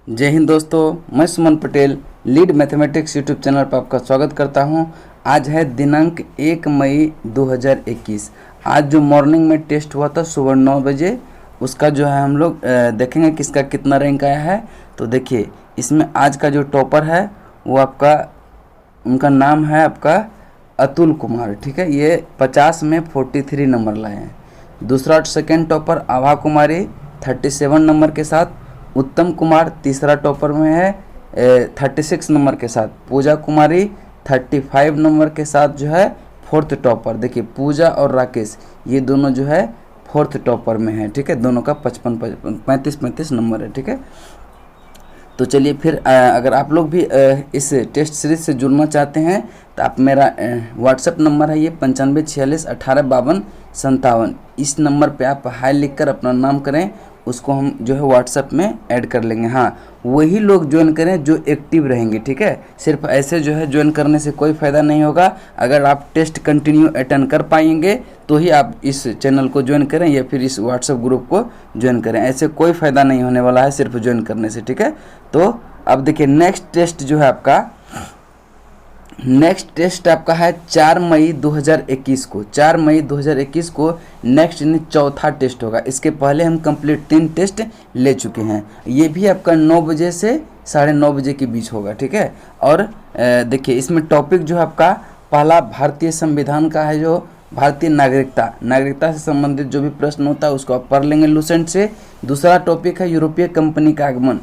जय हिंद दोस्तों, मैं Suman Patel lead mathematics YouTube channel पर आपका स्वागत करता हूं। आज है दिनांक 1 मई 2021। आज जो मॉर्निंग में टेस्ट हुआ था सुबह 9 बजे, उसका जो है हम लोग देखेंगे किसका कितना रैंक आया है। तो देखिए, इसमें आज का जो टॉपर है वो आपका, उनका नाम है आपका अतुल कुमार। ठीक है, ये 50 में 43 नंबर लाए हैं। दूसरा सेकेंड टॉपर आभा कुमारी 37 नंबर के साथ। उत्तम कुमार तीसरा टॉपर में है 36 नंबर के साथ। पूजा कुमारी 35 नंबर के साथ जो है फोर्थ टॉपर। देखिए, पूजा और राकेश ये दोनों जो है फोर्थ टॉपर में है। ठीक है, दोनों का 55-35 नंबर है। ठीक है, तो चलिए फिर अगर आप लोग भी इस टेस्ट सीरीज से जुड़ना चाहते हैं तो आप मेरा व्हाट्सएप नंबर है ये 9546185257। इस नंबर पे आप हाई लिखकर अपना नाम करें, उसको हम जो है व्हाट्सएप में ऐड कर लेंगे। हाँ, वही लोग ज्वाइन करें जो एक्टिव रहेंगे। ठीक है, सिर्फ ऐसे जो है ज्वाइन करने से कोई फ़ायदा नहीं होगा। अगर आप टेस्ट कंटिन्यू अटेंड कर पाएंगे तो ही आप इस चैनल को ज्वाइन करें या फिर इस व्हाट्सएप ग्रुप को ज्वाइन करें। ऐसे कोई फ़ायदा नहीं होने वाला है सिर्फ ज्वाइन करने से। ठीक है, तो अब देखिए, नेक्स्ट टेस्ट जो है आपका, नेक्स्ट टेस्ट आपका है 4 मई 2021 को। 4 मई 2021 को नेक्स्ट यानी चौथा टेस्ट होगा। इसके पहले हम कंप्लीट 3 टेस्ट ले चुके हैं। ये भी आपका 9 बजे से 9:30 बजे के बीच होगा। ठीक है, और देखिए, इसमें टॉपिक जो है आपका पहला भारतीय संविधान का है, जो भारतीय नागरिकता से संबंधित जो भी प्रश्न होता है उसको आप पढ़ लेंगे लूसेंट से। दूसरा टॉपिक है यूरोपीय कंपनी का आगमन,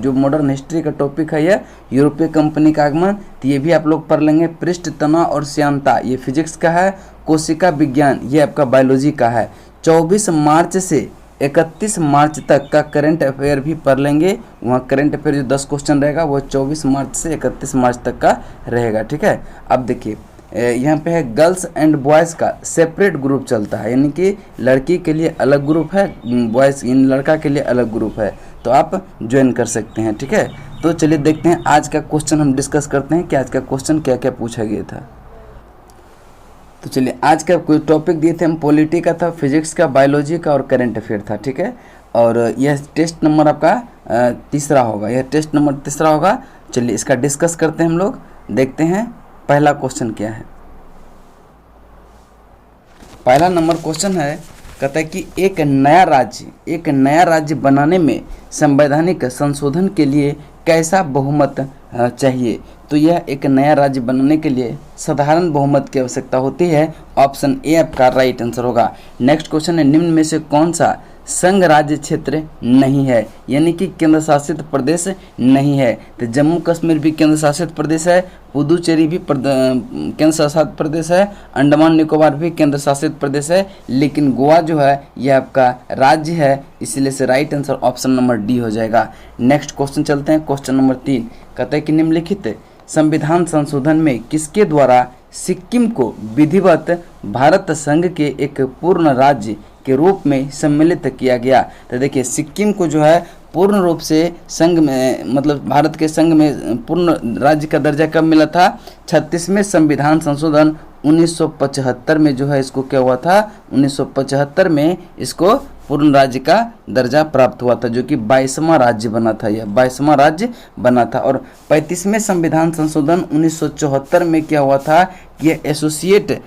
जो मॉडर्न हिस्ट्री का टॉपिक है यह यूरोपीय कंपनी का आगमन, तो ये भी आप लोग पढ़ लेंगे। पृष्ठ तनाव और श्यानता ये फिजिक्स का है। कोशिका विज्ञान ये आपका बायोलॉजी का है। 24 मार्च से 31 मार्च तक का करंट अफेयर भी पढ़ लेंगे। वहाँ करंट अफेयर जो 10 क्वेश्चन रहेगा वो 24 मार्च से 31 मार्च तक का रहेगा। ठीक है, अब देखिए, यहाँ पे है गर्ल्स एंड बॉयज़ का सेपरेट ग्रुप चलता है, यानी कि लड़की के लिए अलग ग्रुप है, बॉयज़ इन लड़का के लिए अलग ग्रुप है, तो आप ज्वाइन कर सकते हैं। ठीक है, तो चलिए देखते हैं आज का क्वेश्चन, हम डिस्कस करते हैं कि आज का क्वेश्चन क्या क्या पूछा गया था। तो चलिए, आज का कोई टॉपिक दिए थे हम, पॉलिटी का था, फिजिक्स का, बायोलॉजी का और करंट अफेयर था। ठीक है, और यह टेस्ट नंबर आपका तीसरा होगा, यह टेस्ट नंबर तीसरा होगा। चलिए इसका डिस्कस करते हैं हम लोग, देखते हैं पहला क्वेश्चन क्या है। पहला नंबर क्वेश्चन है, कहता है कि एक नया राज्य बनाने में संवैधानिक संशोधन के लिए कैसा बहुमत चाहिए। तो यह एक नया राज्य बनाने के लिए साधारण बहुमत की आवश्यकता होती है। ऑप्शन ए आपका राइट आंसर होगा। नेक्स्ट क्वेश्चन है, निम्न में से कौन सा संघ राज्य क्षेत्र नहीं है, यानी कि केंद्र शासित प्रदेश नहीं है। तो जम्मू कश्मीर भी केंद्र शासित प्रदेश है, पुदुचेरी भी केंद्र शासित प्रदेश है, अंडमान निकोबार भी केंद्र शासित प्रदेश है, लेकिन गोवा जो है यह आपका राज्य है, इसलिए से right answer option number D हो जाएगा। नेक्स्ट क्वेश्चन चलते हैं, क्वेश्चन नंबर 3 कहता है कि निम्नलिखित संविधान संशोधन में किसके द्वारा सिक्किम को विधिवत भारत संघ के एक पूर्ण राज्य के रूप में सम्मिलित किया गया। तो देखिए, सिक्किम को जो है पूर्ण रूप से संघ में, मतलब भारत के संघ में पूर्ण राज्य का दर्जा कब मिला था? 36वें संविधान संशोधन 1975 में जो है इसको क्या हुआ था, 1975 में इसको पूर्ण राज्य का दर्जा प्राप्त हुआ था, जो कि 22वां राज्य बना था, यह 22वां राज्य बना था। और 35वें संविधान संशोधन 1974 में क्या हुआ था कि यह एसोसिएट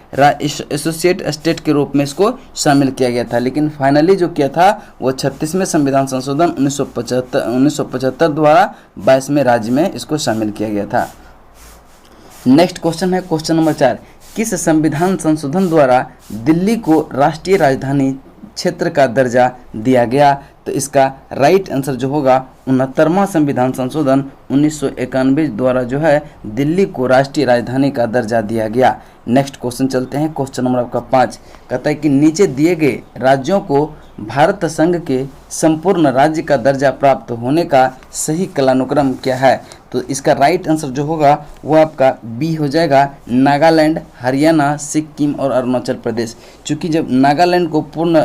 स्टेट के रूप में इसको शामिल किया गया था, लेकिन फाइनली जो किया था वो 36वें संविधान संशोधन 1975 द्वारा 22वें राज्य में इसको शामिल किया गया था। नेक्स्ट क्वेश्चन है, क्वेश्चन नंबर 4, किस संविधान संशोधन द्वारा दिल्ली को राष्ट्रीय राजधानी क्षेत्र का दर्जा दिया गया? तो इसका राइट आंसर जो होगा 69वां संविधान संशोधन 1991 द्वारा जो है दिल्ली को राष्ट्रीय राजधानी का दर्जा दिया गया। नेक्स्ट क्वेश्चन चलते हैं, क्वेश्चन नंबर आपका 5 कहता है कि नीचे दिए गए राज्यों को भारत संघ के संपूर्ण राज्य का दर्जा प्राप्त होने का सही कालानुक्रम क्या है? तो इसका राइट आंसर जो होगा वो आपका बी हो जाएगा, नागालैंड, हरियाणा, सिक्किम और अरुणाचल प्रदेश। चूँकि जब नागालैंड को पूर्ण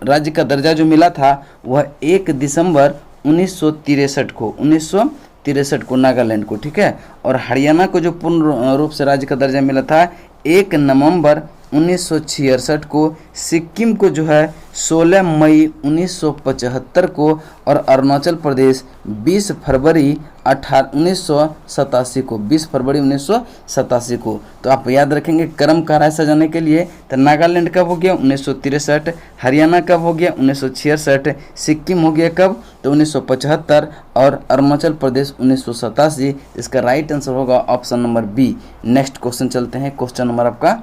राज्य का दर्जा जो मिला था वह 1 दिसंबर 1963 को नागालैंड को, ठीक है, और हरियाणा को जो पूर्ण रूप से राज्य का दर्जा मिला था 1 नवंबर 1966 को, सिक्किम को जो है 16 मई 1975 को, और अरुणाचल प्रदेश 20 फरवरी 1987 को, 20 फरवरी 1987 को। तो आप याद रखेंगे क्रम का राय सजाने के लिए। तो नागालैंड कब हो गया 1963, हरियाणा कब हो गया 1966, सिक्किम हो गया कब तो 1975, और अरुणाचल प्रदेश 1987। इसका राइट आंसर होगा option number B. Next question चलते हैं, क्वेश्चन नंबर आपका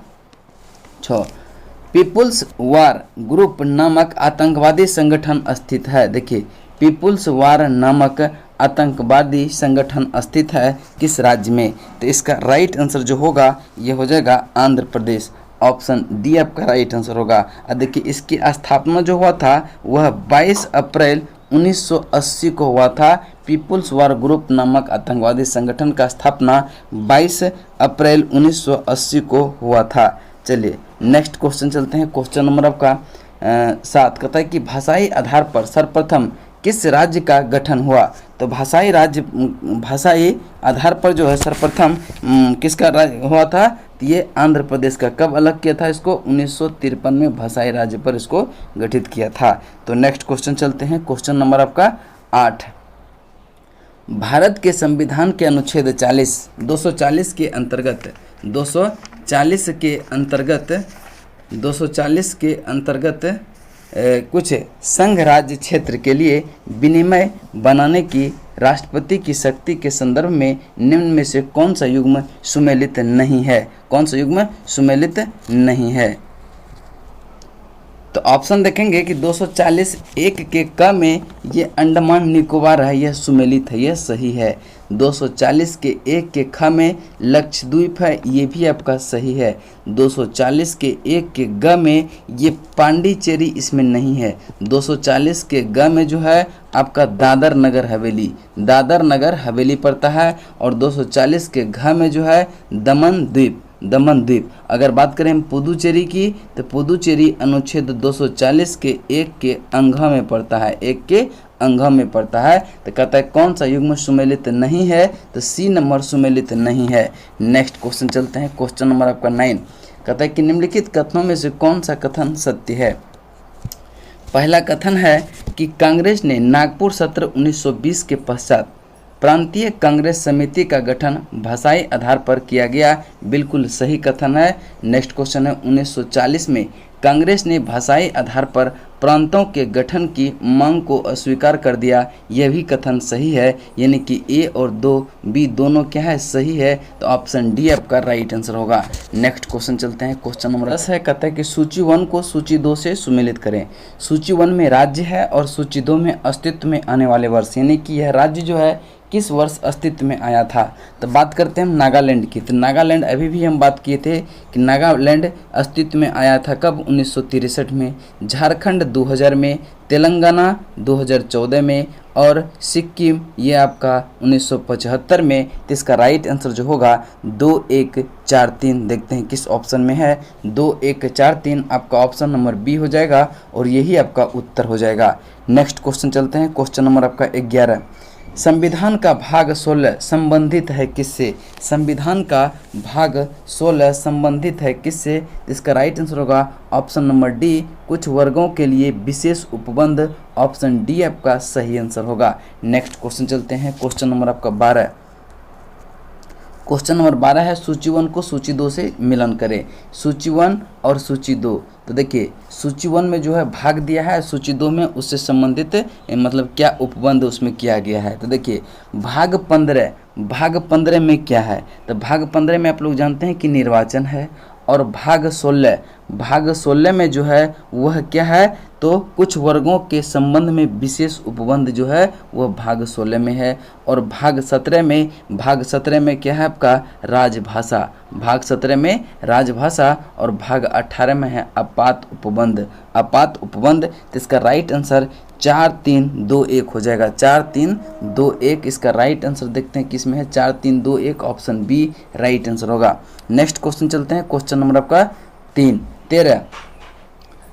6। पीपुल्स वार ग्रुप नामक आतंकवादी संगठन स्थित है। देखिए, पीपुल्स वार नामक आतंकवादी संगठन स्थित है किस राज्य में? तो इसका राइट आंसर जो होगा ये हो जाएगा आंध्र प्रदेश। ऑप्शन डी आपका राइट आंसर होगा। और देखिए, इसकी स्थापना जो हुआ था वह 22 अप्रैल 1980 को हुआ था। पीपुल्स वार ग्रुप नामक आतंकवादी संगठन का स्थापना 22 अप्रैल 1980 को हुआ था। चलिए नेक्स्ट क्वेश्चन चलते हैं, क्वेश्चन नंबर आपका 7। कहता है कि भाषाई आधार पर सर्वप्रथम किस राज्य का गठन हुआ? तो भाषाई आधार पर जो है सर्वप्रथम किसका राज्य हुआ था? तो ये आंध्र प्रदेश का। कब अलग किया था इसको? 1953 में भाषाई राज्य पर इसको गठित किया था। तो नेक्स्ट क्वेश्चन चलते हैं, क्वेश्चन नंबर आपका 8। भारत के संविधान के अनुच्छेद 240 के अंतर्गत 240 के अंतर्गत कुछ संघ राज्य क्षेत्र के लिए विनिमय बनाने की राष्ट्रपति की शक्ति के संदर्भ में निम्न में से कौन सा युग्म सुमेलित नहीं है? कौन सा युग्म सुमेलित नहीं है? तो ऑप्शन देखेंगे कि 240 एक के क में ये अंडमान निकोबार है, यह सुमेलित है, यह सही है। 240 के एक के ख में लक्षद्वीप है, ये भी आपका सही है। 240 के एक के ग में ये पांडिचेरी इसमें नहीं है। 240 के ग में जो है आपका दादर नगर हवेली पड़ता है, और 240 के घ में जो है दमन द्वीप। अगर बात करें पुदुचेरी की, तो पुदुचेरी अनुच्छेद 240 के एक के अंघ में पड़ता है, तो कहता है कौन सा युग्म सुमेलित नहीं है? तो सी नंबर सुमेलित नहीं है। नेक्स्ट क्वेश्चन चलते हैं, क्वेश्चन नंबर आपका 9। कहता है कि निम्नलिखित कथनों में से कौन सा कथन सत्य है? पहला कथन है कि कांग्रेस ने नागपुर सत्र 1920 के पश्चात प्रांतीय कांग्रेस समिति का गठन भाषाई आधार पर किया गया, बिल्कुल सही कथन है। नेक्स्ट क्वेश्चन है, 1940 में कांग्रेस ने भाषाई आधार पर प्रांतों के गठन की मांग को अस्वीकार कर दिया, यह भी कथन सही है। यानी कि ए और बी दोनों क्या है? सही है। तो ऑप्शन डी आपका राइट आंसर होगा। नेक्स्ट क्वेश्चन चलते हैं, क्वेश्चन नंबर 10 है। कहता है कि सूची 1 को सूची 2 से सुमेलित करें। सूची 1 में राज्य है और सूची 2 में अस्तित्व में आने वाले वर्ष, यानी कि यह राज्य जो है किस वर्ष अस्तित्व में आया था। तो बात करते हैं हम नागालैंड की। तो नागालैंड अभी भी हम बात किए थे कि नागालैंड अस्तित्व में आया था कब? 1963 में। झारखंड 2000 में, तेलंगाना 2014 में, और सिक्किम ये आपका 1975 में। तो इसका राइट आंसर जो होगा 2143। देखते हैं किस ऑप्शन में है। 2143 आपका ऑप्शन नंबर बी हो जाएगा, और यही आपका उत्तर हो जाएगा। नेक्स्ट क्वेश्चन चलते हैं, क्वेश्चन नंबर आपका 11। संविधान का भाग 16 संबंधित है किससे? संविधान का भाग 16 संबंधित है किससे? इसका राइट आंसर होगा ऑप्शन नंबर डी, कुछ वर्गों के लिए विशेष उपबंध। ऑप्शन डी आपका सही आंसर होगा। नेक्स्ट क्वेश्चन चलते हैं, क्वेश्चन नंबर आपका 12। क्वेश्चन नंबर 12 है, सूची 1 को सूची 2 से मिलन करें। सूची 1 और सूची 2। तो देखिए, सूची 1 में जो है भाग दिया है, सूची 2 में उससे संबंधित मतलब क्या उपबंध उसमें किया गया है। तो देखिए, भाग 15 में क्या है? तो भाग 15 में आप लोग जानते हैं कि निर्वाचन है, और भाग 16 में जो है वह क्या है? तो कुछ वर्गों के संबंध में विशेष उपबंध जो है वह भाग 16 में है। और भाग 17 में क्या है आपका? राजभाषा। भाग 17 में राजभाषा, और भाग 18 में है आपात उपबंध। तो इसका राइट आंसर 4321 हो जाएगा। 4321 इसका राइट आंसर। देखते हैं किस में है? 4321 ऑप्शन बी राइट आंसर होगा। नेक्स्ट क्वेश्चन चलते हैं, क्वेश्चन नंबर आपका 13।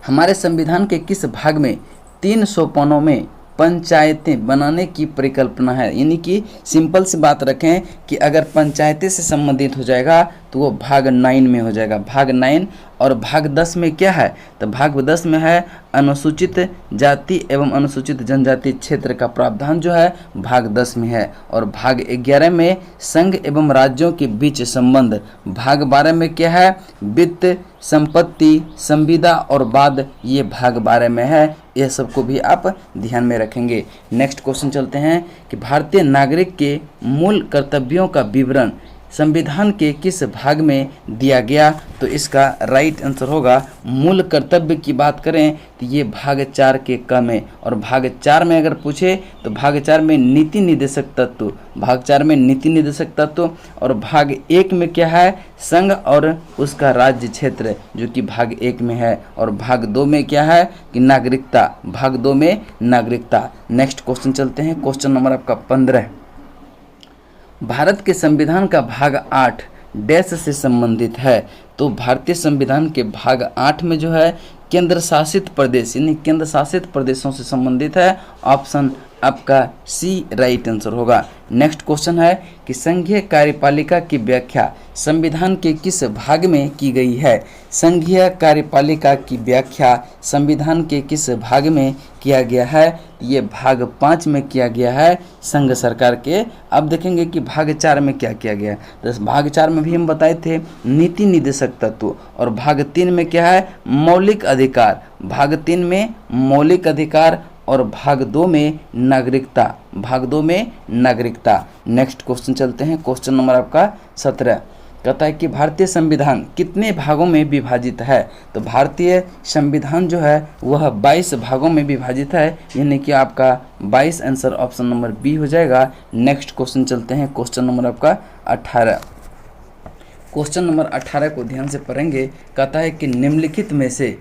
हमारे संविधान के किस भाग में 3 सोपानों में पंचायतें बनाने की परिकल्पना है। यानी कि सिंपल सी बात रखें कि अगर पंचायतें से संबंधित हो जाएगा तो वो भाग 9 में हो जाएगा, भाग 9। और भाग 10 में क्या है, तो भाग 10 में है अनुसूचित जाति एवं अनुसूचित जनजाति क्षेत्र का प्रावधान जो है भाग 10 में है। और भाग 11 में संघ एवं राज्यों के बीच संबंध, भाग 12 में क्या है, वित्त, संपत्ति, संविदा और बाद, ये भाग 12 में है। यह सबको भी आप ध्यान में रखेंगे। नेक्स्ट क्वेश्चन चलते हैं कि भारतीय नागरिक के मूल कर्तव्यों का विवरण संविधान के किस भाग में दिया गया, तो इसका राइट आंसर होगा मूल कर्तव्य की बात करें तो ये भाग 4 के क में। और भाग 4 में अगर पूछे तो भाग 4 में नीति निर्देशक तत्व, भाग 4 में नीति निर्देशक तत्व। और भाग 1 में क्या है, संघ और उसका राज्य क्षेत्र जो कि भाग 1 में है। और भाग 2 में क्या है कि नागरिकता, भाग 2 में नागरिकता। नेक्स्ट क्वेश्चन चलते हैं, क्वेश्चन नंबर आपका 15। भारत के संविधान का भाग 8 डैश से संबंधित है, तो भारतीय संविधान के भाग 8 में जो है केंद्र शासित प्रदेश यानी केंद्र शासित प्रदेशों से संबंधित है। ऑप्शन आपका सी राइट आंसर होगा। नेक्स्ट क्वेश्चन है कि संघीय कार्यपालिका की व्याख्या संविधान के किस भाग में की गई है। संघीय कार्यपालिका की व्याख्या संविधान के किस भाग में किया गया है, ये भाग 5 में किया गया है, संघ सरकार के। अब देखेंगे कि भाग 4 में क्या किया गया है, तो भाग 4 में भी हम बताए थे नीति निर्देशक तत्व। और भाग 3 में क्या है, मौलिक अधिकार, भाग 3 में मौलिक अधिकार। और भाग 2 में नागरिकता, भाग 2 में नागरिकता। नेक्स्ट क्वेश्चन चलते हैं, क्वेश्चन नंबर आपका 17 कहता है कि भारतीय संविधान कितने भागों में विभाजित है, तो भारतीय संविधान जो है वह 22 भागों में विभाजित है, यानी कि आपका 22 आंसर ऑप्शन नंबर बी हो जाएगा। नेक्स्ट क्वेश्चन चलते हैं, क्वेश्चन नंबर आपका 18। क्वेश्चन नंबर 18 को ध्यान से पढ़ेंगे। कहता है कि निम्नलिखित में से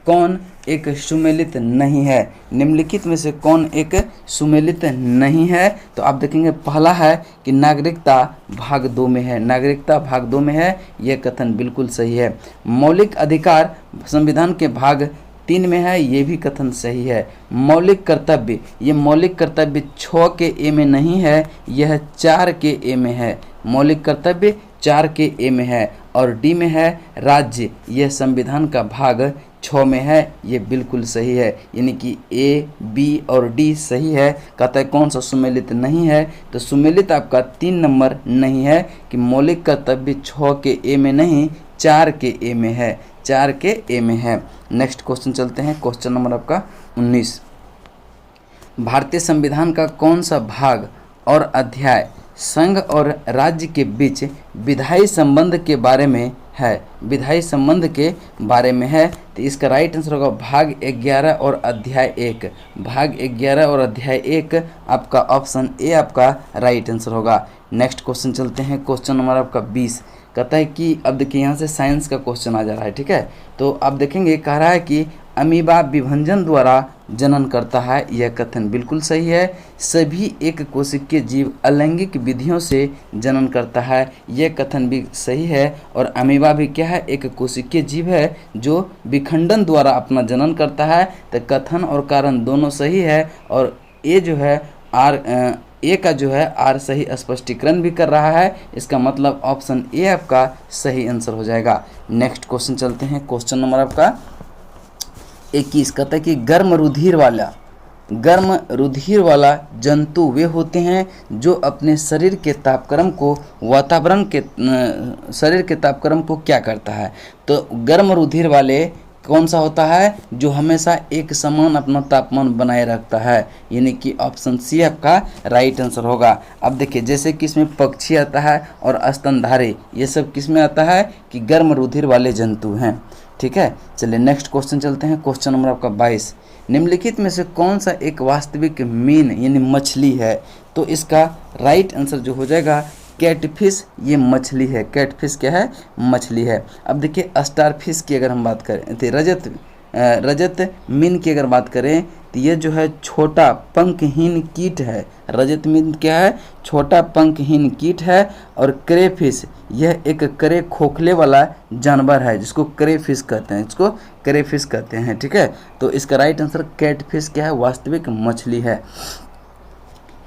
कौन एक सुमेलित नहीं है, निम्नलिखित में से कौन एक सुमेलित नहीं है, तो आप देखेंगे पहला है कि नागरिकता भाग 2 में है, नागरिकता भाग 2 में है, यह कथन बिल्कुल सही है। मौलिक अधिकार संविधान के भाग 3 में है, ये भी कथन सही है। मौलिक कर्तव्य, ये मौलिक कर्तव्य 6 के ए में नहीं है, यह 4 के ए में है। मौलिक कर्तव्य 4 के ए में है। और डी में है राज्य, यह संविधान का भाग 6 में है, ये बिल्कुल सही है। यानी कि ए, बी और डी सही है। कहता है कौन सा सुमेलित नहीं है, तो सुमेलित आपका 3 नंबर नहीं है कि मौलिक कर्तव्य 6 के ए में नहीं 4 के ए में है, 4 के ए में है। नेक्स्ट क्वेश्चन चलते हैं, क्वेश्चन नंबर आपका 19। भारतीय संविधान का कौन सा भाग और अध्याय संघ और राज्य के बीच विधायी संबंध के बारे में है, विधायी संबंध के बारे में है, तो इसका राइट आंसर होगा भाग 11 और अध्याय 1। भाग 11 और अध्याय 1 आपका ऑप्शन ए आपका राइट आंसर होगा। नेक्स्ट क्वेश्चन चलते हैं, क्वेश्चन नंबर आपका 20। कहता है कि अब देखिए यहाँ से साइंस का क्वेश्चन आ जा रहा है, ठीक है। तो आप देखेंगे कह रहा है कि अमीबा विभंजन द्वारा जनन करता है, यह कथन बिल्कुल सही है। सभी एक कोशिकीय जीव अलैंगिक विधियों से जनन करता है, यह कथन भी सही है। और अमीबा भी क्या है, एक कोशिकीय जीव है जो विखंडन द्वारा अपना जनन करता है, तो कथन और कारण दोनों सही है। और ये जो है ए का जो है आर सही स्पष्टीकरण भी कर रहा है, इसका मतलब ऑप्शन ए आपका सही आंसर हो जाएगा। नेक्स्ट क्वेश्चन चलते हैं, क्वेश्चन नंबर आपका 21। कहता है कि गर्म रुधिर वाला जंतु वे होते हैं जो अपने शरीर के तापक्रम को वातावरण के शरीर के तापक्रम को क्या करता है, तो गर्म रुधिर वाले कौन सा होता है, जो हमेशा एक समान अपना तापमान बनाए रखता है, यानी कि ऑप्शन सी आपका राइट आंसर होगा। अब देखिए जैसे कि इसमें पक्षी आता है और स्तनधारी, ये सब किस में आता है कि गर्म रुधिर वाले जंतु हैं, ठीक है। चलिए नेक्स्ट क्वेश्चन चलते हैं, क्वेश्चन नंबर आपका 22। निम्नलिखित में से कौन सा एक वास्तविक मीन यानी मछली है, तो इसका राइट आंसर जो हो जाएगा कैटफिश, ये मछली है। कैटफिश क्या है, मछली है। अब देखिए स्टारफिश की अगर हम बात करें तो रजत मीन की अगर बात करें तो ये जो है छोटा पंखहीन कीट है। रजत मित्र क्या है? छोटा पंखहीन कीट है। और क्रेफिश यह एक करे खोखले वाला जानवर है जिसको क्रेफिश कहते हैं, इसको क्रेफिश कहते हैं। ठीक है, तो इसका राइट आंसर कैटफिश क्या है? वास्तविक मछली है।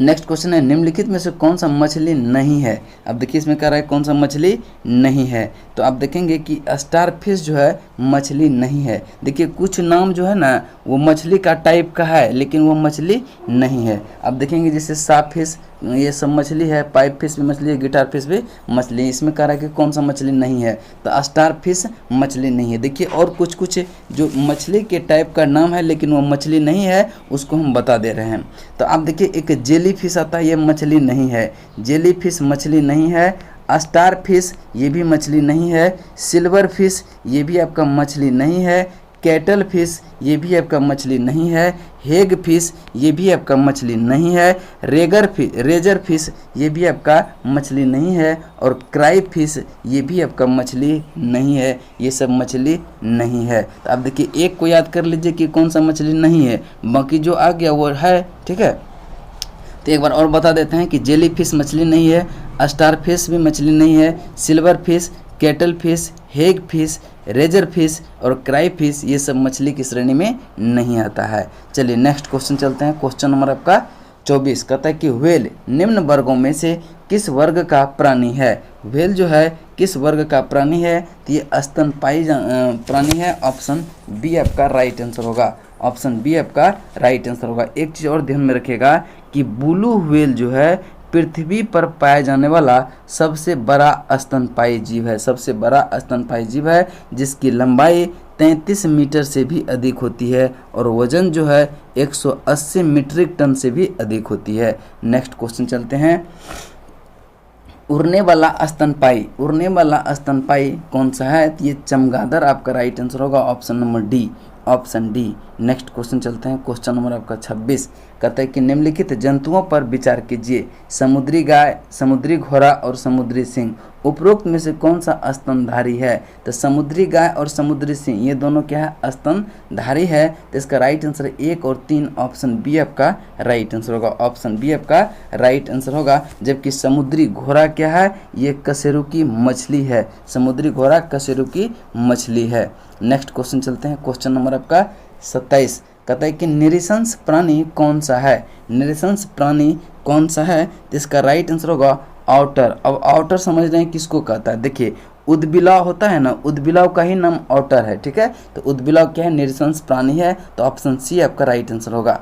नेक्स्ट क्वेश्चन है निम्नलिखित में से कौन सा मछली नहीं है? अब देखिए इसमें कह रहा है कौन सा मछली नहीं है, तो आप देखेंगे कि स्टार फिश जो है मछली नहीं है। देखिए कुछ नाम जो है ना वो मछली का टाइप का है लेकिन वो मछली नहीं है। अब देखेंगे जैसे साप फिश ये सब मछली है, पाइप फिश भी मछली है, गिटार फिश भी मछली है। इसमें कह रहा है कि कौन सा मछली नहीं है, तो स्टार फिश मछली नहीं है। देखिए और कुछ कुछ जो मछली के टाइप का नाम है लेकिन वो मछली नहीं है उसको हम बता दे रहे हैं। तो आप देखिए एक जेली फिश आता है, ये मछली नहीं है, जेली फिश मछली नहीं है। स्टार फिश ये भी मछली नहीं है। सिल्वर फिश ये भी आपका मछली नहीं है। कैटल फिश ये भी आपका मछली नहीं है। हेग फिश ये भी आपका मछली नहीं है। रेजर फिश ये भी आपका मछली नहीं है। और क्राई फिश ये भी आपका मछली नहीं है। ये सब मछली नहीं है। तो आप देखिए एक को याद कर लीजिए कि कौन सा मछली नहीं है, बाकी जो आ गया वो है। ठीक है, तो एक बार और बता देते हैं कि जेली फिश मछली नहीं है, स्टार फिश भी मछली नहीं है, silver fish, cuttle fish, hag fish, razor fish और क्राई फिश ये सब मछली की श्रेणी में नहीं आता है। चलिए नेक्स्ट क्वेश्चन चलते हैं। क्वेश्चन नंबर आपका 24 कहता है कि व्हेल निम्न वर्गों में से किस वर्ग का प्राणी है? व्हेल जो है किस वर्ग का प्राणी है? तो ये स्तनपायी प्राणी है। ऑप्शन बी आपका राइट आंसर होगा। ऑप्शन बी आपका राइट आंसर होगा। एक चीज़ और ध्यान में रखिएगा कि ब्लू व्हेल जो है पृथ्वी पर पाया जाने वाला सबसे बड़ा स्तनपायी जीव है। सबसे बड़ा स्तनपायी जीव है जिसकी लंबाई 33 मीटर से भी अधिक होती है और वजन जो है 180 मीट्रिक टन से भी अधिक होती है। नेक्स्ट क्वेश्चन चलते हैं। उड़ने वाला स्तनपायी, उड़ने वाला स्तनपायी कौन सा है? तो ये चमगादड़ आपका राइट आंसर होगा। Option number D, option D. Next question चलते हैं। क्वेश्चन नंबर आपका 26 कहता है कि निम्नलिखित जंतुओं पर विचार कीजिए। समुद्री गाय, समुद्री घोड़ा और समुद्री सिंह उपरोक्त में से कौन सा स्तनधारी है? तो समुद्री गाय और समुद्री सिंह ये दोनों क्या है? स्तनधारी है। तो इसका राइट आंसर 1 और 3 ऑप्शन बी आपका राइट आंसर होगा। ऑप्शन बी आपका राइट आंसर होगा। जबकि समुद्री घोड़ा क्या है? ये कशेरुकी मछली है। समुद्री घोड़ा कशेरुकी मछली है। नेक्स्ट क्वेश्चन चलते हैं। क्वेश्चन नंबर आपका 27 कहता है कि निरीशंस प्राणी कौन सा है? निरीशंस प्राणी कौन सा है? तो इसका राइट आंसर होगा ऑटर। अब ऑटर समझ रहे हैं किसको कहता है? देखिए उदबिलाव होता है ना, उदबिलाव का ही नाम ऑटर है। ठीक है, तो उदबिलाव क्या है? निरीशंस प्राणी है। तो ऑप्शन सी आपका राइट आंसर होगा।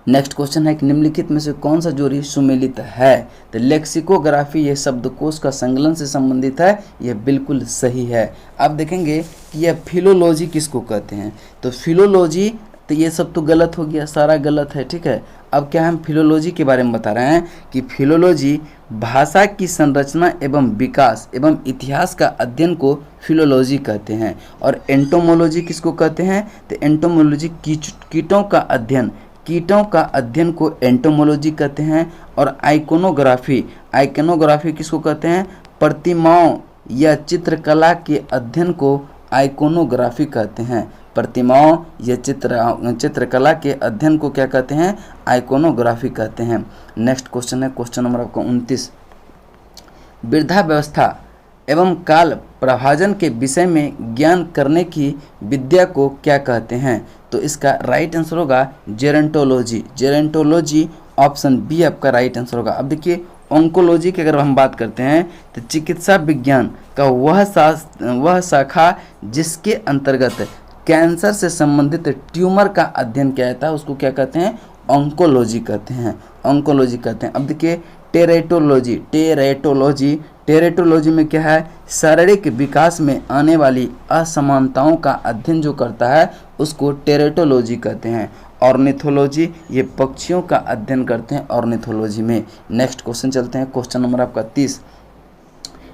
नेक्स्ट क्वेश्चन है कि निम्नलिखित में से कौन सा जोड़ी सुमेलित है? तो लेक्सिकोग्राफी ये शब्दकोश का संकलन से संबंधित है, यह बिल्कुल सही है। आप देखेंगे कि यह फिलोलॉजी किसको कहते हैं? तो फिलोलॉजी, तो ये सब तो गलत हो गया, सारा गलत है। ठीक है, अब क्या हम फिलोलॉजी के बारे में बता रहे हैं कि फिलोलॉजी भाषा की संरचना एवं विकास एवं इतिहास का अध्ययन को फिलोलॉजी कहते हैं। और एंटोमोलॉजी किसको कहते हैं? तो एंटोमोलॉजी कीटों का अध्ययन, कीटों का अध्ययन को एंटोमोलॉजी कहते हैं। और आइकोनोग्राफी, आइकोनोग्राफी किसको कहते हैं? प्रतिमाओं या चित्रकला के अध्ययन को आइकोनोग्राफी कहते हैं। प्रतिमाओं या चित्रकला के अध्ययन को क्या कहते हैं? आइकोनोग्राफी कहते हैं। नेक्स्ट क्वेश्चन है क्वेश्चन नंबर आपका 29। वृद्धावस्था एवं काल प्रभाजन के विषय में ज्ञान करने की विद्या को क्या कहते हैं? तो इसका राइट आंसर होगा जेरेंटोलॉजी। जेरेंटोलॉजी ऑप्शन बी आपका राइट आंसर होगा। अब देखिए ऑन्कोलॉजी की अगर हम बात करते हैं तो चिकित्सा विज्ञान का वह शाखा जिसके अंतर्गत कैंसर से संबंधित ट्यूमर का अध्ययन किया जाता है उसको क्या कहते हैं? ऑन्कोलॉजी कहते हैं। ऑन्कोलॉजी कहते हैं। अब देखिए टेरेटोलॉजी, टेरेटोलॉजी, टेरेटोलॉजी में क्या है? शारीरिक विकास में आने वाली असमानताओं का अध्ययन जो करता है उसको टेरेटोलॉजी कहते हैं। ऑर्निथोलॉजी ये पक्षियों का अध्ययन करते हैं ऑर्निथोलॉजी में। नेक्स्ट क्वेश्चन चलते हैं। क्वेश्चन नंबर आपका 30।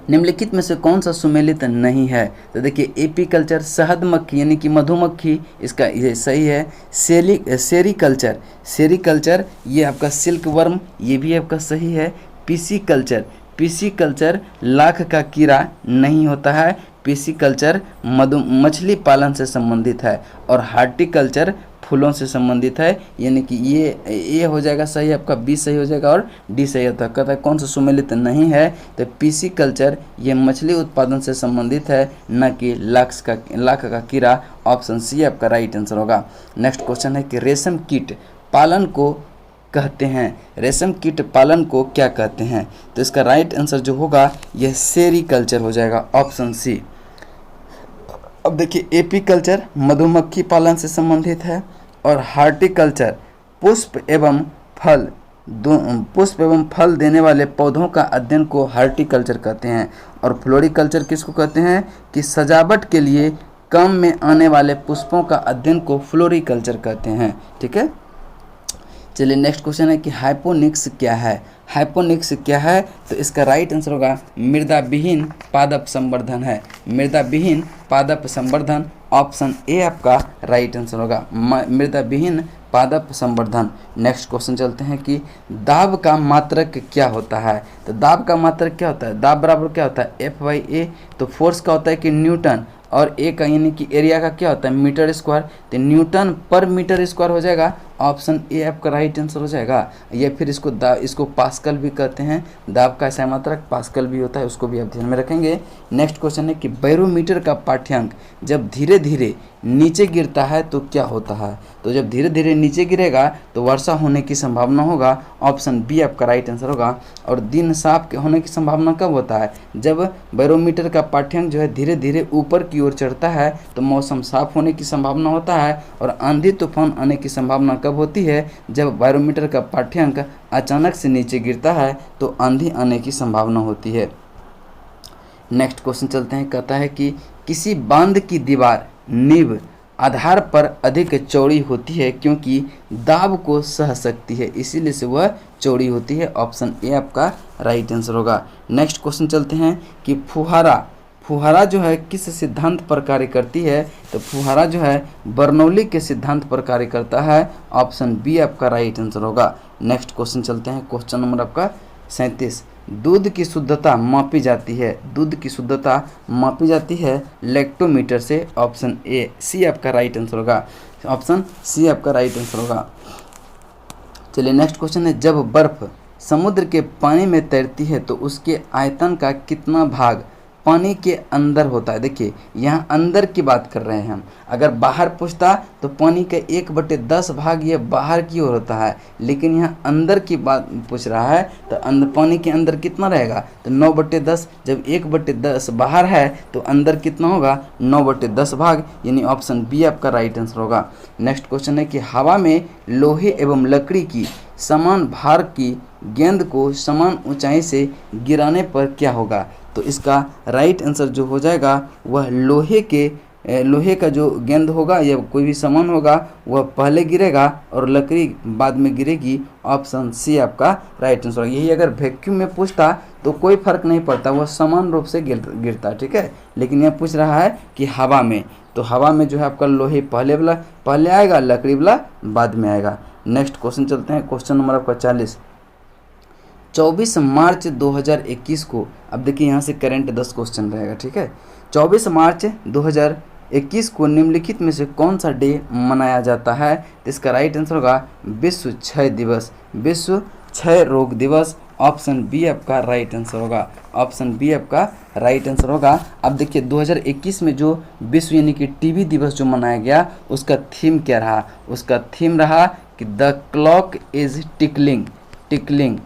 निम्नलिखित में से कौन सा सुमेलित नहीं है? तो देखिए एपीकल्चर शहद मक्खी यानी कि मधुमक्खी, इसका ये सही है। सेरीकल्चर, सेरीकल्चर ये आपका सिल्क वर्म, ये भी आपका सही है। पीसीकल्चर, पीसीकल्चर लाख का कीड़ा नहीं होता है। पीसीकल्चर मछली पालन से संबंधित है। और हार्टिकल्चर फूलों से संबंधित है, यानी कि ये हो जाएगा सही, आपका बी सही हो जाएगा और डी सही होता है। कहता है कौन सा सुमेलित नहीं है, तो पीसी कल्चर ये मछली उत्पादन से संबंधित है, न कि लाख का कीड़ा। ऑप्शन सी आपका राइट आंसर होगा। नेक्स्ट क्वेश्चन है कि रेशम कीट पालन को कहते हैं, रेशम कीट पालन को क्या कहते हैं, तो इसका राइट आंसर जो होगा यह सेरीकल्चर हो जाएगा, ऑप्शन सी। अब देखिए एपी कल्चर मधुमक्खी पालन से संबंधित है, और हार्टिकल्चर पुष्प एवं फल देने वाले पौधों का अध्ययन को हार्टिकल्चर कहते हैं, और फ्लोरिकल्चर किसको कहते हैं कि सजावट के लिए काम में आने वाले पुष्पों का अध्ययन को फ्लोरिकल्चर कहते हैं। ठीक है, चलिए नेक्स्ट क्वेश्चन है कि हाइपोनिक्स क्या है। हाइपोनिक्स क्या है, तो इसका राइट आंसर होगा मृदा विहीन पादप संवर्धन है, मृदा विहीन पादप संवर्धन। ऑप्शन ए आपका राइट आंसर होगा, मृदा विहीन पादप संवर्धन। नेक्स्ट क्वेश्चन चलते हैं कि दाब का मात्रक क्या होता है, तो दाब का मात्रक क्या होता है, दाब बराबर क्या होता है F/A। तो फोर्स का होता है कि न्यूटन, और ए का यानी कि एरिया का क्या होता है मीटर स्क्वायर, तो न्यूटन पर मीटर स्क्वायर हो जाएगा। ऑप्शन ए आपका राइट आंसर हो जाएगा। या फिर इसको पास्कल भी कहते हैं, दाब का ऐसा मात्रक पास्कल भी होता है, उसको भी आप ध्यान में रखेंगे। नेक्स्ट क्वेश्चन है कि बैरोमीटर का पाठ्यांक जब धीरे धीरे नीचे गिरता है तो क्या होता है, तो जब धीरे धीरे नीचे गिरेगा तो वर्षा होने की संभावना होगा। ऑप्शन बी आपका राइट आंसर होगा। और दिन साफ होने की संभावना कब होता है, जब बैरोमीटर का पाठ्यांक जो है धीरे धीरे ऊपर की ओर चढ़ता है तो मौसम साफ होने की संभावना होता है। और आंधी तूफान आने की संभावना कब होती है, जब बैरोमीटर का पाठ्यांक अचानक से नीचे गिरता है तो आंधी आने की संभावना होती है। नेक्स्ट क्वेश्चन चलते हैं, कहता है कि किसी बांध की दीवार नींव आधार पर अधिक चौड़ी होती है क्योंकि दाब को सह सकती है, इसीलिए से वह चौड़ी होती है। ऑप्शन ए आपका राइट आंसर होगा। नेक्स्ट क्वेश्चन चलते हैं कि फुहारा जो है किस सिद्धांत पर कार्य करती है, तो फुहारा जो है बर्नौली के सिद्धांत पर कार्य करता है। ऑप्शन बी आपका राइट आंसर होगा। नेक्स्ट क्वेश्चन चलते हैं, क्वेश्चन नंबर आपका 37। दूध की शुद्धता मापी जाती है, दूध की शुद्धता मापी जाती है लैक्टोमीटर से। ऑप्शन ए सी आपका राइट आंसर होगा, ऑप्शन सी आपका राइट आंसर होगा। चलिए नेक्स्ट क्वेश्चन है, जब बर्फ समुद्र के पानी में तैरती है तो उसके आयतन का कितना भाग पानी के अंदर होता है। देखिए यहाँ अंदर की बात कर रहे हैं हम, अगर बाहर पूछता तो पानी का 1/10 भाग ये बाहर की ओर होता है, लेकिन यहाँ अंदर की बात पूछ रहा है तो अंदर पानी के अंदर कितना रहेगा, तो 9/10। जब 1/10 बाहर है तो अंदर कितना होगा, 9/10 भाग, यानी ऑप्शन बी आपका राइट आंसर होगा। नेक्स्ट क्वेश्चन है कि हवा में लोहे एवं लकड़ी की समान भार की गेंद को समान ऊंचाई से गिराने पर क्या होगा, तो इसका राइट आंसर जो हो जाएगा वह लोहे का जो गेंद होगा या कोई भी सामान होगा वह पहले गिरेगा और लकड़ी बाद में गिरेगी। ऑप्शन सी आपका राइट आंसर। यही अगर वैक्यूम में पूछता तो कोई फर्क नहीं पड़ता, वह समान रूप से गिरता, ठीक है। लेकिन यह पूछ रहा है कि हवा में, तो हवा में जो है आपका लोहे पहले आएगा, लकड़ी वाला बाद में आएगा। नेक्स्ट क्वेश्चन चलते हैं, क्वेश्चन नंबर आपका 40। 24 मार्च 2021 को, अब देखिए यहाँ से करंट 10 क्वेश्चन रहेगा, ठीक है। 24 मार्च 2021 को निम्नलिखित में से कौन सा डे मनाया जाता है, तो इसका राइट आंसर होगा विश्व क्षय दिवस, विश्व क्षय रोग दिवस। ऑप्शन बी आपका राइट आंसर होगा, ऑप्शन बी आपका राइट आंसर होगा। अब देखिए 2021 में जो विश्व यानी कि टीबी दिवस जो मनाया गया उसका थीम क्या रहा, उसका थीम रहा कि the clock is tickling,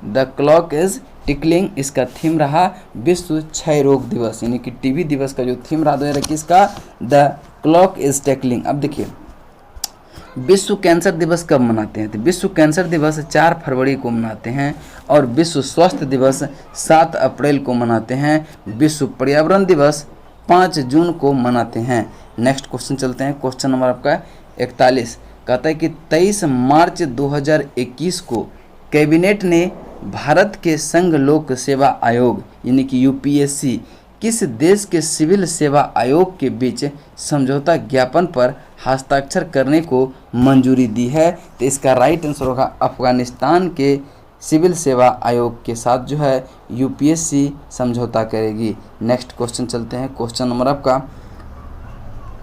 the clock is tickling, इसका थीम रहा विश्व क्षय रोग दिवस, यानी कि टीबी दिवस का जो थीम रहा 2021 का द क्लॉक इज टिकलिंग। अब देखिए विश्व कैंसर दिवस कब मनाते हैं, तो विश्व कैंसर दिवस 4 फरवरी को मनाते हैं, और विश्व स्वास्थ्य दिवस 7 अप्रैल को मनाते हैं, विश्व पर्यावरण दिवस 5 जून को मनाते हैं। नेक्स्ट क्वेश्चन चलते हैं, क्वेश्चन नंबर आपका 41, कहता है कि 23 मार्च 2021 को कैबिनेट ने भारत के संघ लोक सेवा आयोग यानी कि यूपीएससी किस देश के सिविल सेवा आयोग के बीच समझौता ज्ञापन पर हस्ताक्षर करने को मंजूरी दी है, तो इसका राइट आंसर होगा अफगानिस्तान के सिविल सेवा आयोग के साथ जो है यूपीएससी समझौता करेगी। नेक्स्ट क्वेश्चन चलते हैं, क्वेश्चन नंबर आपका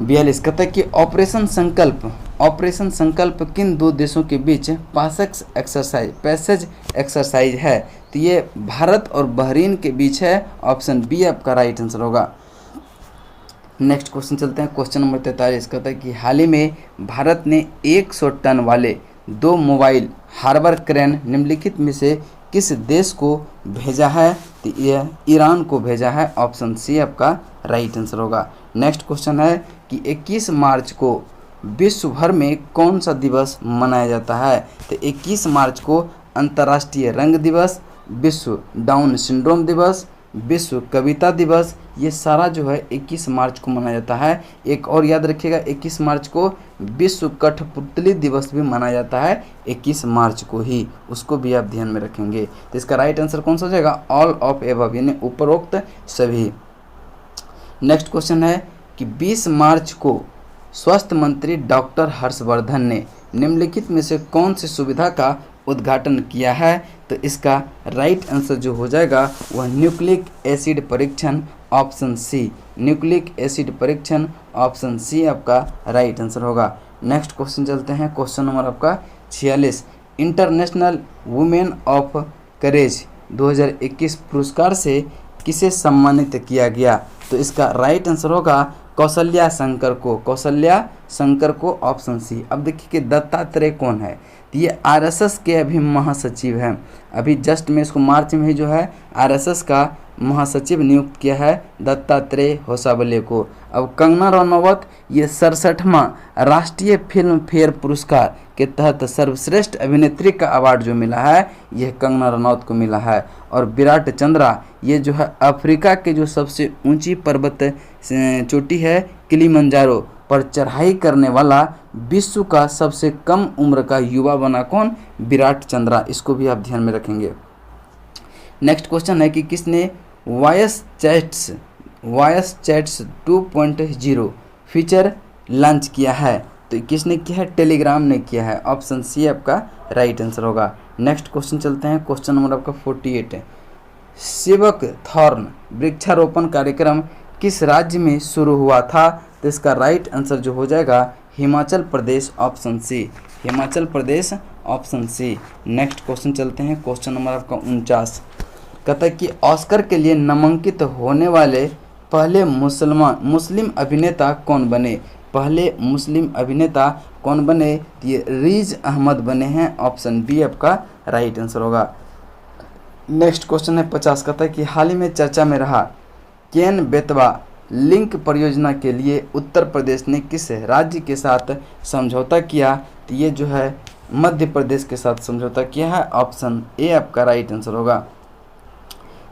42, कहता है कि ऑपरेशन संकल्प ऑपरेशन संकल्प किन दो देशों के बीच पैसेज एक्सरसाइज है? तो ये भारत और बहरीन के बीच है। ऑप्शन बी आपका राइट आंसर होगा। नेक्स्ट क्वेश्चन चलते हैं। क्वेश्चन नंबर 43 कहता है कि हाल ही में भारत ने 100 टन वाले 2 मोबाइल हार्बर क्रेन निम्नलिखित में से किस देश को भेजा है? तो यह ईरान को भेजा है। ऑप्शन सी आपका राइट आंसर होगा। नेक्स्ट क्वेश्चन है कि 21 मार्च को विश्व भर में कौन सा दिवस मनाया जाता है? तो 21 मार्च को अंतर्राष्ट्रीय रंग दिवस, विश्व डाउन सिंड्रोम दिवस, विश्व कविता दिवस, ये सारा जो है 21 मार्च को मनाया जाता है। एक और याद रखिएगा, 21 मार्च को विश्व कठपुतली दिवस भी मनाया जाता है 21 मार्च को ही, उसको भी आप ध्यान में रखेंगे। तो इसका राइट आंसर कौन सा हो जाएगा? ऑल ऑफ एबव, यानी उपरोक्त सभी। नेक्स्ट क्वेश्चन है कि 20 मार्च को स्वास्थ्य मंत्री डॉक्टर हर्षवर्धन ने निम्नलिखित में से कौन सी सुविधा का उद्घाटन किया है? तो इसका राइट आंसर जो हो जाएगा वह न्यूक्लिक एसिड परीक्षण, ऑप्शन सी। न्यूक्लिक एसिड परीक्षण, ऑप्शन सी आपका राइट आंसर होगा। नेक्स्ट क्वेश्चन चलते हैं। क्वेश्चन नंबर आपका 46। इंटरनेशनल वुमेन ऑफ करेज 2021 पुरस्कार से किसे सम्मानित किया गया? तो इसका राइट आंसर होगा कौशल्या शंकर को। कौशल्या शंकर को, ऑप्शन सी। अब देखिए कि दत्तात्रेय कौन है? ये आरएसएस के अभी महासचिव हैं। अभी जस्ट में इसको मार्च में ही जो है आरएसएस का महासचिव नियुक्त किया है दत्तात्रेय होसाबले को। अब कंगना रनौत ये 67वां राष्ट्रीय फिल्म फेयर पुरस्कार के तहत सर्वश्रेष्ठ अभिनेत्री का अवार्ड जो मिला है यह कंगना रनौत को मिला है। और विराट चंद्रा ये जो है अफ्रीका के जो सबसे ऊंची पर्वत चोटी है किलिमंजारो पर चढ़ाई करने वाला विश्व का सबसे कम उम्र का युवा बना कौन? विराट चंद्रा, इसको भी आप ध्यान में रखेंगे। नेक्स्ट क्वेश्चन है कि किसने वॉयस चैट्स 2.0 फीचर लॉन्च किया है? तो किसने किया है? टेलीग्राम ने किया है। ऑप्शन सी आपका राइट आंसर होगा। नेक्स्ट क्वेश्चन चलते हैं। क्वेश्चन नंबर आपका 48 है। सिवक थॉर्न वृक्षारोपण कार्यक्रम किस राज्य में शुरू हुआ था? तो इसका राइट आंसर जो हो जाएगा Himachal Pradesh, option C. Himachal Pradesh, option C. Next question चलते हैं। क्वेश्चन नंबर आपका 49 कहता है कि ऑस्कर के लिए नामांकित होने वाले पहले मुस्लिम अभिनेता कौन बने? पहले मुस्लिम अभिनेता कौन बने? ये रिज अहमद बने हैं। ऑप्शन बी आपका राइट आंसर होगा। नेक्स्ट क्वेश्चन है 50 कहता है कि हाल ही में चर्चा में रहा केन बेतवा लिंक परियोजना के लिए उत्तर प्रदेश ने किस राज्य के साथ समझौता किया? तो ये जो है मध्य प्रदेश के साथ समझौता किया है। ऑप्शन ए आपका राइट आंसर होगा।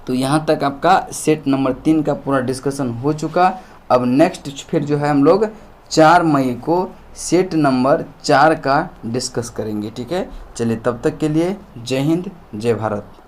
तो यहाँ तक आपका सेट नंबर 3 का पूरा डिस्कशन हो चुका। अब नेक्स्ट फिर जो है हम लोग 4 मई को सेट नंबर 4 का डिस्कस करेंगे। ठीक है, चलिए तब तक के लिए जय हिंद, जय भारत।